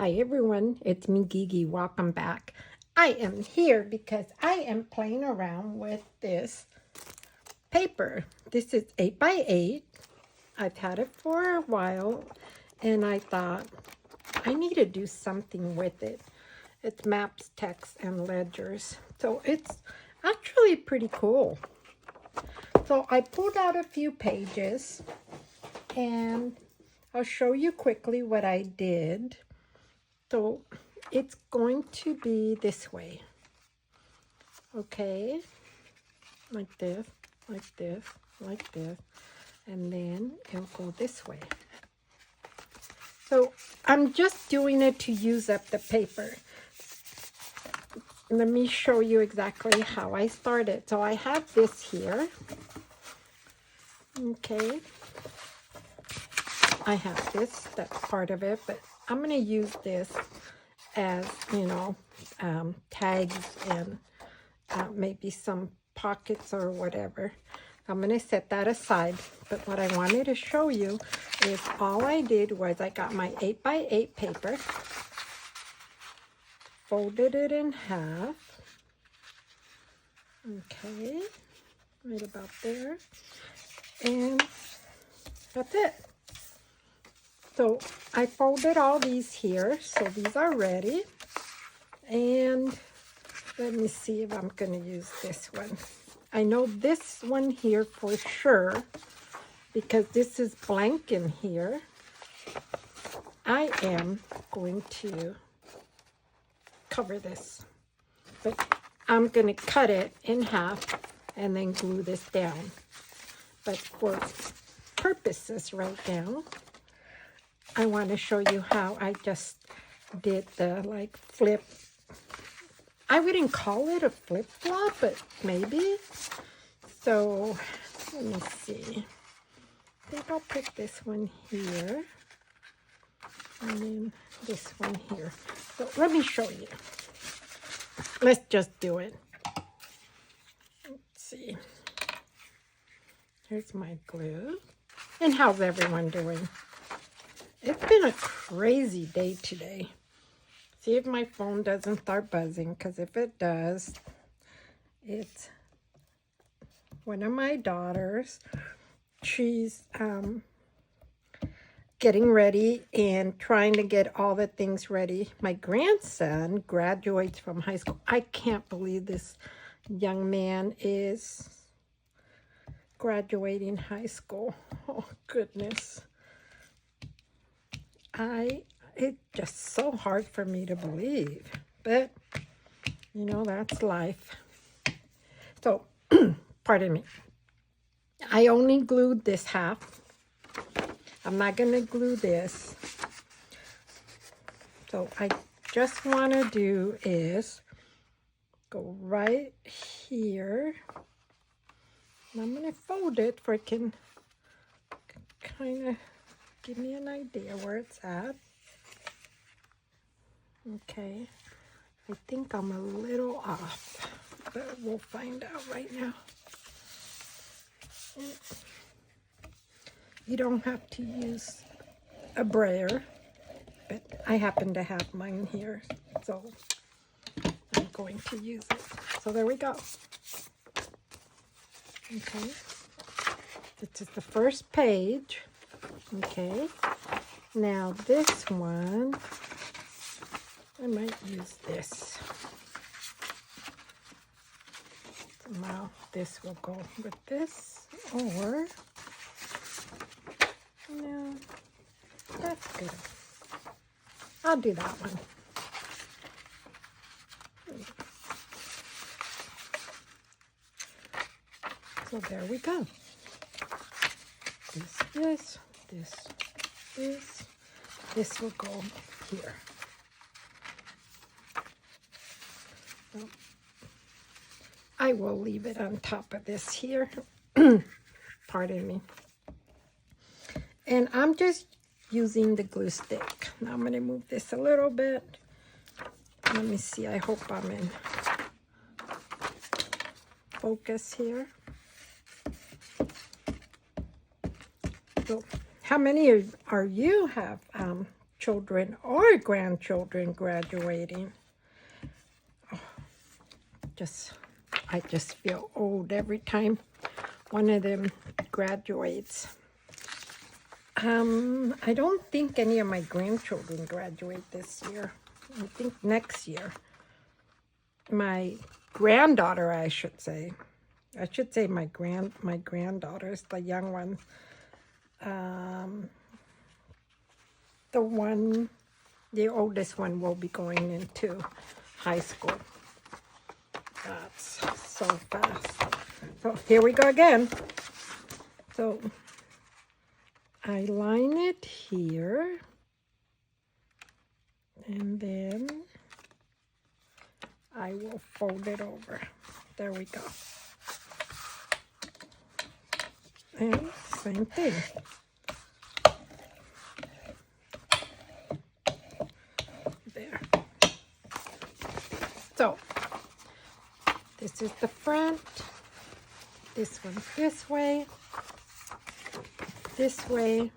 Hi everyone, it's me Gigi. Welcome back. I am here because I am playing around with this paper. This is 8 by 8. I've had it for a while and I thought I need to do something with it. It's maps, text, and ledgers. So it's actually pretty cool. So I pulled out a few pages and I'll show you quickly what I did. So it's going to be this way, okay, like this, like this, like this, and then it'll go this way. So I'm just doing it to use up the paper. Let me show you exactly how I started. So I have this here, okay. I have this, that's part of it, but I'm going to use this as, tags and maybe some pockets or whatever. I'm going to set that aside. But what I wanted to show you is all I did was I got my 8 by 8 paper, folded it in half. Okay, right about there. And that's it. So I folded all these here, so these are ready. And let me see if I'm going to use this one. I know this one here for sure, because this is blank in here. I am going to cover this, but I'm going to cut it in half and then glue this down. But for purposes right now, I want to show you how I just did the flip. I wouldn't call it a flip-flop, but maybe. So let me see. I think I'll put this one here and then this one here. So let me show you. Let's just do it. Let's see. Here's my glue. And how's everyone doing? It's been a crazy day today. See if my phone doesn't start buzzing, because if it does, it's one of my daughters. She's getting ready and trying to get all the things ready. My grandson graduates from high school. I can't believe this young man is graduating high school. Oh, goodness. It's just so hard for me to believe, but that's life. So, pardon me. I only glued this half. I'm not going to glue this. So I just want to do is go right here. And I'm going to fold it for it can kind of give me an idea where it's at. Okay. I think I'm a little off, but we'll find out right now. You don't have to use a brayer, but I happen to have mine here, so I'm going to use it. So there we go. Okay. This is the first page. Okay. Now this one, I might use this. Now this will go with this, or no, that's good. I'll do that one. So there we go. This will go here. So I will leave it on top of this here. Pardon me. And I'm just using the glue stick. Now I'm going to move this a little bit. Let me see. I hope I'm in focus here. So how many are you have children or grandchildren graduating. Oh, I just feel old every time one of them graduates. I don't think any of my grandchildren graduate this year. I think next year. My granddaughter, I should say. I should say my granddaughter's the young one. The oldest one will be going into high school. That's so fast. So here we go again. So I line it here, and then I will fold it over. There we go. And same thing. There. So this is the front. This one's this way. This way.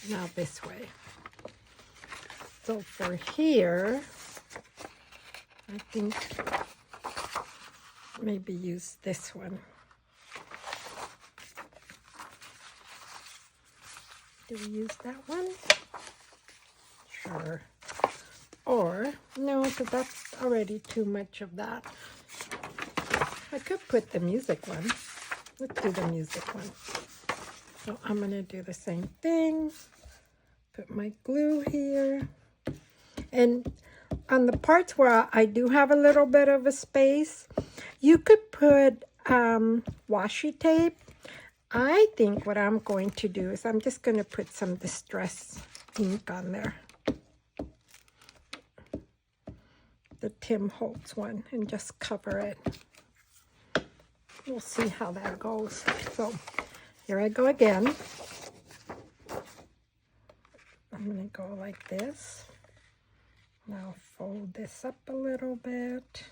Now this way. So for here, I think maybe use this one. Do we use that one? Sure. Or, no, because that's already too much of that. I could put the music one. Let's do the music one. So I'm going to do the same thing. Put my glue here. And on the parts where I do have a little bit of a space, you could put washi tape. I think what I'm going to do is I'm just going to put some Distress ink on there. The Tim Holtz one, and just cover it. We'll see how that goes. So here I go again. I'm going to go like this. Now fold this up a little bit.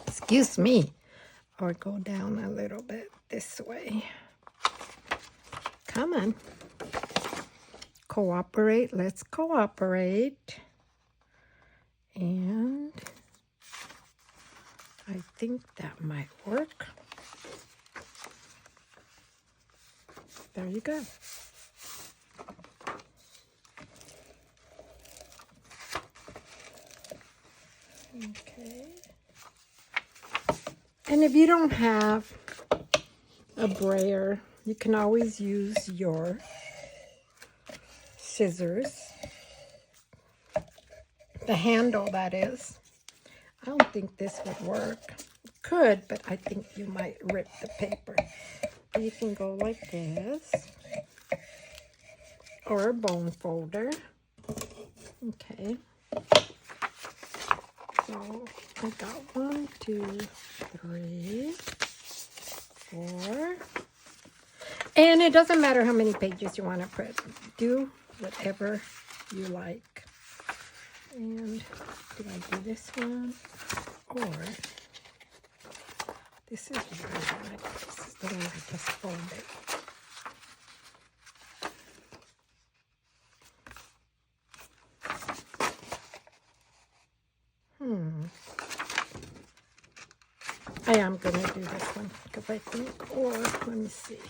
Excuse me. Or go down a little bit this way. Come on. Cooperate. Let's cooperate. And I think that might work. There you go. Okay. And if you don't have a brayer, you can always use your scissors. The handle, that is. I don't think this would work. It could, but I think you might rip the paper. You can go like this. Or a bone folder. Okay. So I got 1, 2, 3, 4. And it doesn't matter how many pages you want to put. Do whatever you like. And do I do this one? Or this is really like this is the one I just folded. I am going to do this one because I think, or let me see.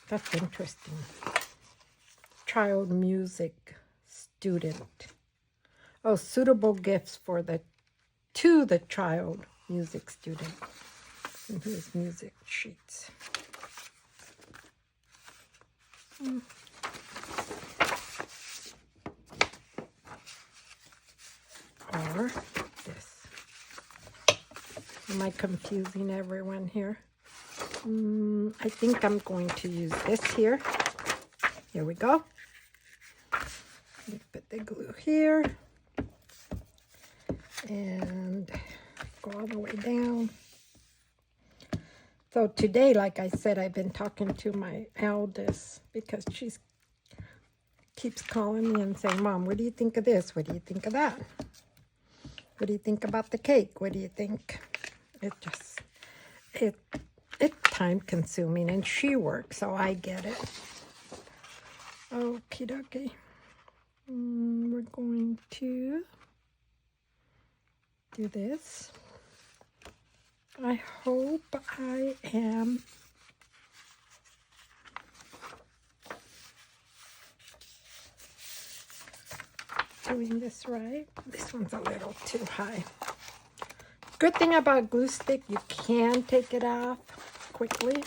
That's interesting. Child music student. Oh, suitable gifts for to the child music student. And here's music sheets. Or this. Am I confusing everyone here? I think I'm going to use this here. Here we go. Put the glue here. And go all the way down. So today, like I said, I've been talking to my eldest because she's keeps calling me and saying, Mom, what do you think of this? What do you think of that? What do you think about the cake? What do you think? It's time consuming, and she works, so I get it. Okie dokie. We're going to do this. I hope I am doing this right. This one's a little too high. Good thing about glue stick, you can take it off quickly.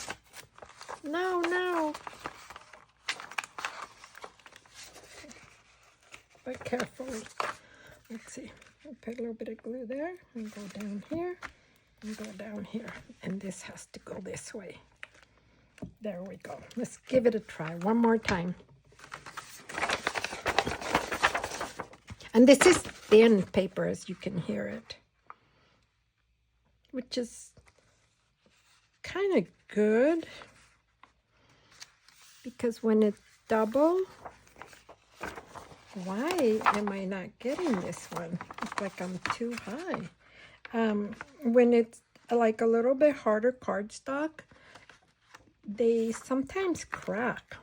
No. But carefully. Let's see. I'll put a little bit of glue there and go down here and go down here. And this has to go this way. There we go. Let's give it a try one more time. And this is thin paper, as you can hear it, which is kind of good, because when it's double, why am I not getting this one? It's like I'm too high. When it's like a little bit harder cardstock, they sometimes crack.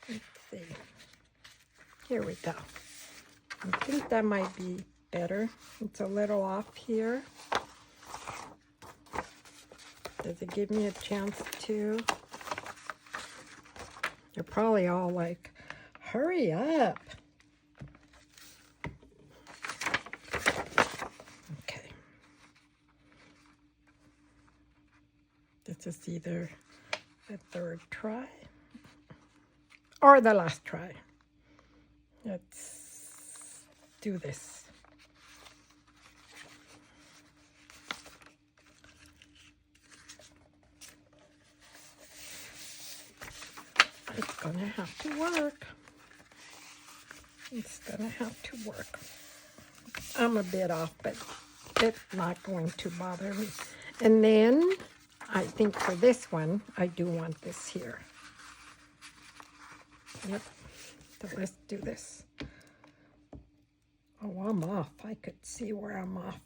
Let's see. Here we go. I think that might be better. It's a little off here. Does it give me a chance to? You're probably all like, hurry up. Okay. This is either the third try or the last try. Let's do this. It's gonna have to work. It's gonna have to work. I'm a bit off, but it's not going to bother me. And then I think for this one, I do want this here. Yep. So let's do this. Oh, I'm off. I could see where I'm off.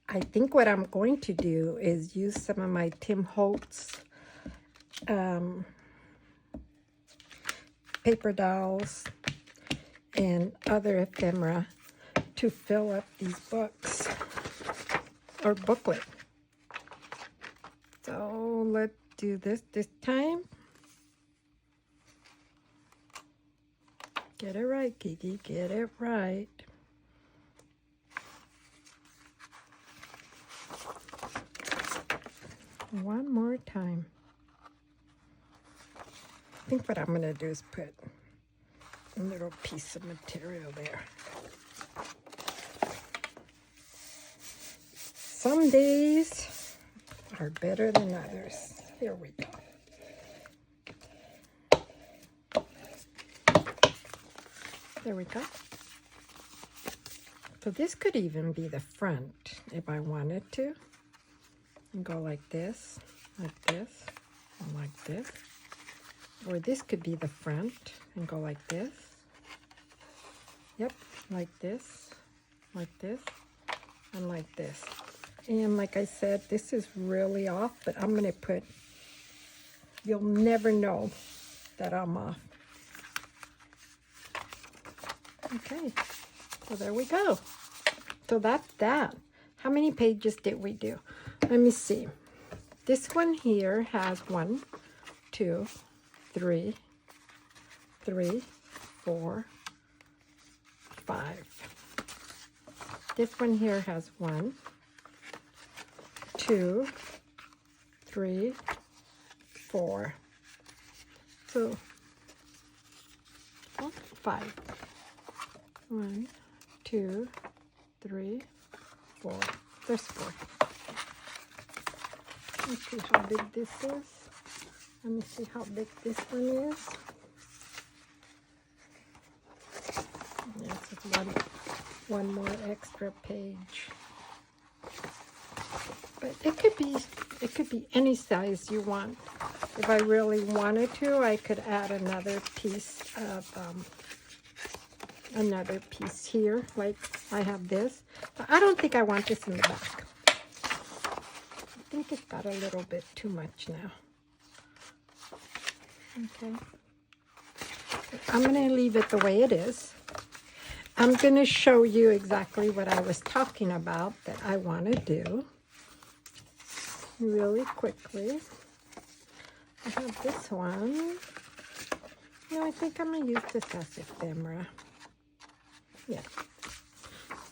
I think what I'm going to do is use some of my Tim Holtz paper dolls and other ephemera to fill up these books or booklet. So let's do this time. Get it right, Kiki. Get it right. One more time. I think what I'm going to do is put a little piece of material there. Some days are better than others. Here we go. There we go. So this could even be the front if I wanted to. And go like this, and like this. Or this could be the front and go like this. Yep, like this, and like this. And like I said, this is really off, but I'm going to put, you'll never know that I'm off. Okay, so there we go. So that's that. How many pages did we do? Let me see. This one here has 1, 2, 3, 4, 5. This one here has 1, 2, 3, 4. So 5. 1, 2, 3, 4. There's 4. Let's see how big this is. Let me see how big this one is. Yes, it's one more extra page. But it could be any size you want. If I really wanted to, I could add another piece here, like I have this. But I don't think I want this in the back. I think it's got a little bit too much now. Okay. I'm going to leave it the way it is. I'm going to show you exactly what I was talking about that I want to do really quickly. I have this one. No, I think I'm going to use this as ephemera. Yeah.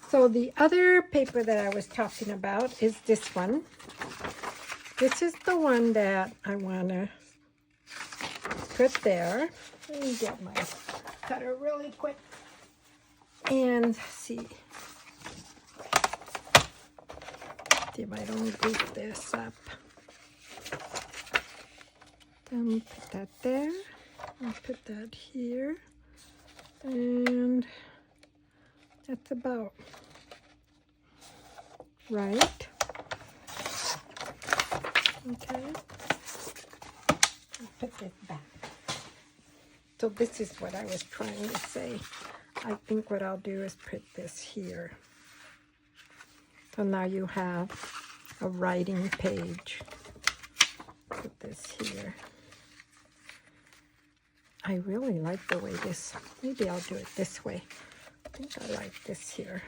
So the other paper that I was talking about is this one. This is the one that I want to put there. Let me get my cutter really quick and see if I don't goof this up. Put that there. I'll put that here. And that's about right. Okay. I'll put this back. So this is what I was trying to say. I think what I'll do is put this here. So now you have a writing page. Put this here. I really like the way this, maybe I'll do it this way. I think I like this here.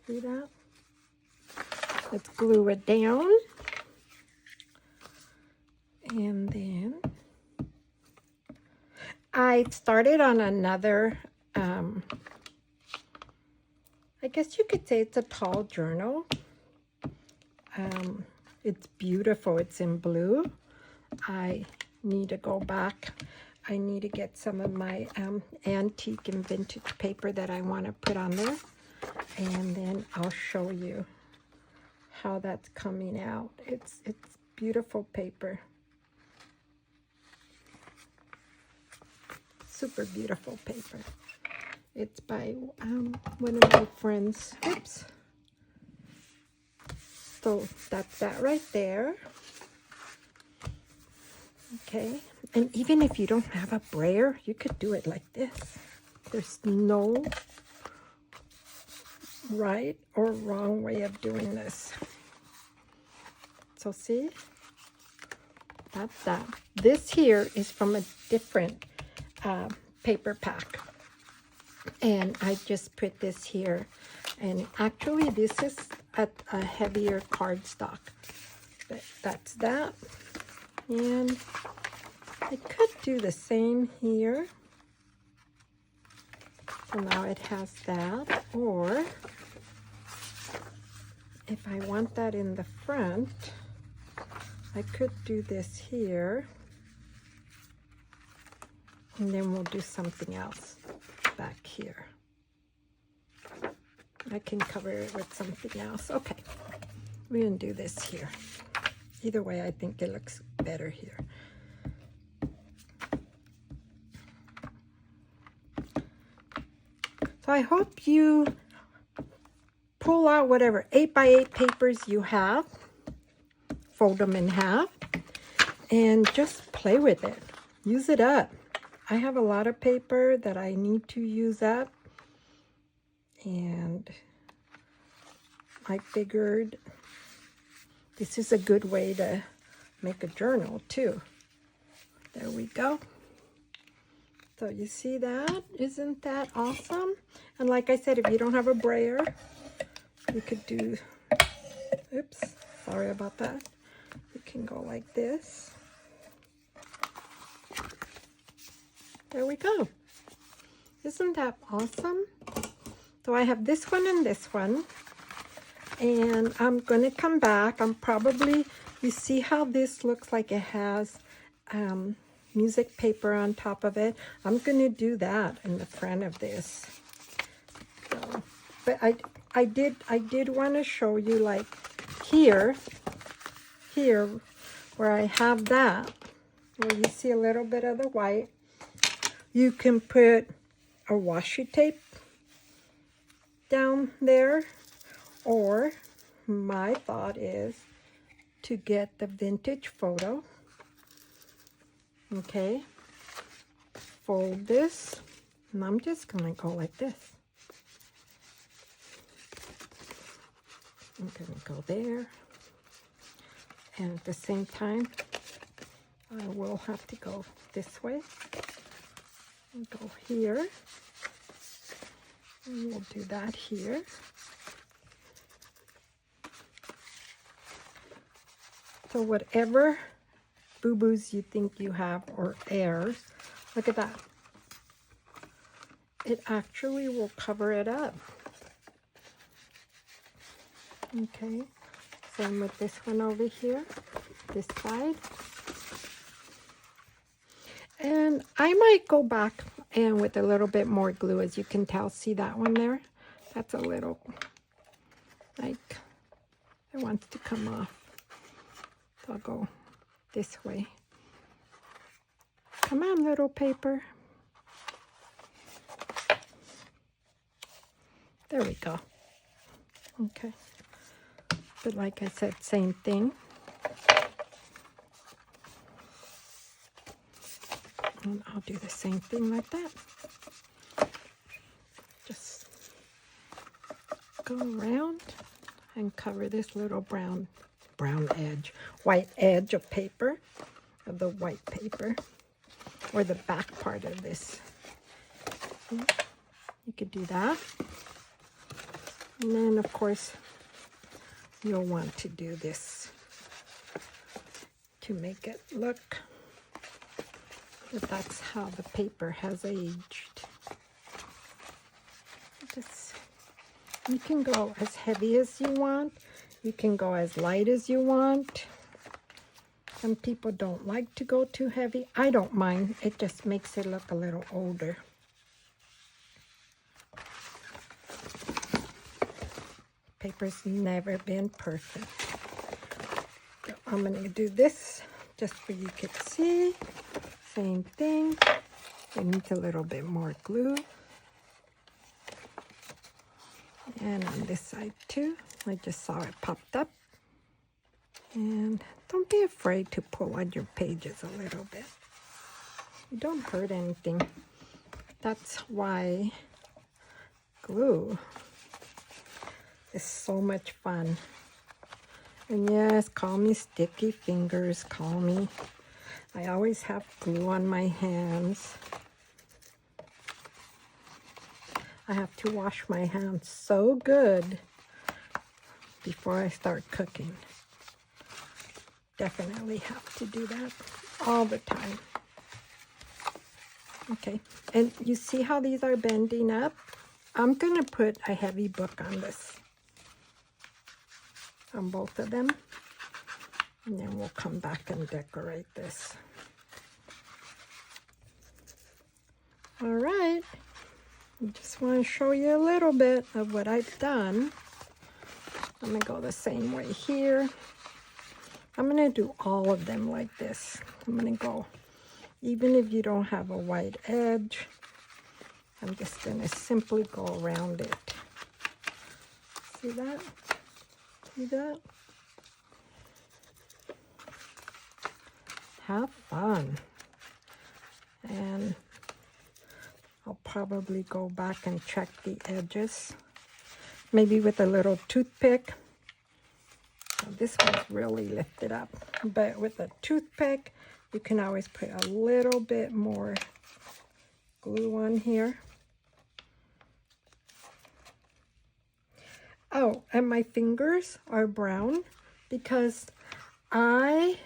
See that? Let's glue it down. And then I started on another, I guess you could say it's a tall journal. It's beautiful. It's in blue. I need to go back. I need to get some of my antique and vintage paper that I want to put on there. And then I'll show you how that's coming out. It's beautiful paper. Super beautiful paper. It's by one of my friends. Oops. So that's that right there. Okay. And even if you don't have a brayer, you could do it like this. There's no right or wrong way of doing this. So see? That's that. This here is from a different paper pack, and I just put this here, and actually this is a heavier cardstock, but that's that. And I could do the same here, so now it has that, or if I want that in the front, I could do this here. And then we'll do something else back here. I can cover it with something else. Okay, we're going to do this here. Either way, I think it looks better here. So I hope you pull out whatever 8x8 papers you have, fold them in half, and just play with it. Use it up. I have a lot of paper that I need to use up, and I figured this is a good way to make a journal too. There we go. So you see that? Isn't that awesome? And like I said, if you don't have a brayer, you could do, oops, sorry about that. You can go like this. There we go. Isn't that awesome? So I have this one and this one. And I'm going to come back. I'm probably, you see how this looks like it has music paper on top of it? I'm going to do that in the front of this. So, but I did want to show you, like here where I have that, where you see a little bit of the white. You can put a washi tape down there, or my thought is to get the vintage photo. Okay, fold this, and I'm just gonna go like this. I'm gonna go there, and at the same time, I will have to go this way. And go here, and we'll do that here. So whatever boo-boos you think you have or errors, look at that. It actually will cover it up. Okay, same with this one over here, this side. And I might go back and with a little bit more glue, as you can tell. See that one there? That's a little, like, it wants to come off. So I'll go this way. Come on, little paper. There we go. Okay. But like I said, same thing. And I'll do the same thing like that. Just go around and cover this little white edge of paper, of the white paper, or the back part of this. You could do that. And then, of course, you'll want to do this to make it look that that's how the paper has aged. You can go as heavy as you want. You can go as light as you want. Some people don't like to go too heavy. I don't mind. It just makes it look a little older. Paper's never been perfect. So I'm going to do this just so you can see. Same thing. It needs a little bit more glue. And on this side too. I just saw it popped up. And don't be afraid to pull on your pages a little bit. You don't hurt anything. That's why glue is so much fun. And yes, call me sticky fingers, call me. I always have glue on my hands. I have to wash my hands so good before I start cooking. Definitely have to do that all the time. Okay, and you see how these are bending up? I'm going to put a heavy book on this, on both of them, and then we'll come back and decorate this. All right, I just want to show you a little bit of what I've done. I'm going to go the same way here. I'm going to do all of them like this. I'm going to go, even if you don't have a white edge, I'm just going to simply go around it. See that? See that? Have fun. And I'll probably go back and check the edges, maybe with a little toothpick. This one's really lifted up, but with a toothpick, you can always put a little bit more glue on here. Oh, and my fingers are brown because I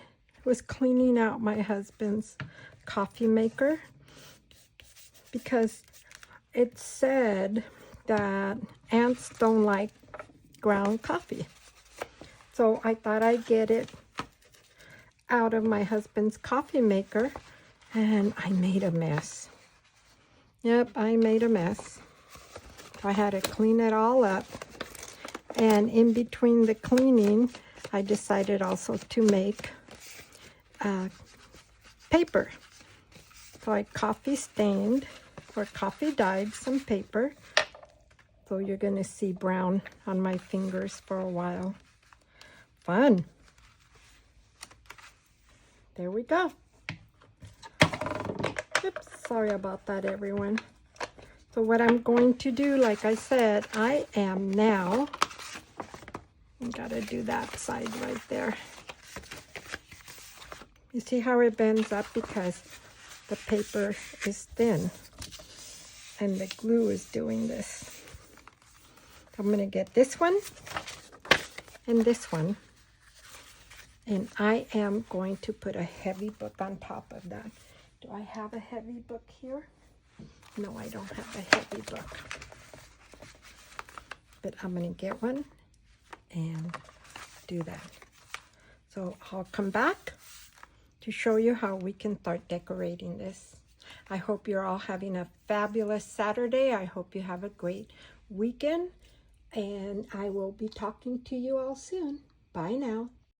was cleaning out my husband's coffee maker because it said that ants don't like ground coffee. So I thought I'd get it out of my husband's coffee maker, and I made a mess. Yep, I made a mess. So I had to clean it all up. And in between the cleaning, I decided also to make paper. So I coffee stained or coffee dyed some paper. So you're going to see brown on my fingers for a while. Fun. There we go. Oops, sorry about that, everyone. So what I'm going to do, like I said, I am now, I gotta do that side right there. You see how it bends up because the paper is thin and the glue is doing this. I'm gonna get this one and this one, and I am going to put a heavy book on top of that. Do I have a heavy book here? No, I don't have a heavy book. But I'm going to get one and do that. So I'll come back to show you how we can start decorating this. I hope you're all having a fabulous Saturday. I hope you have a great weekend. And I will be talking to you all soon. Bye now.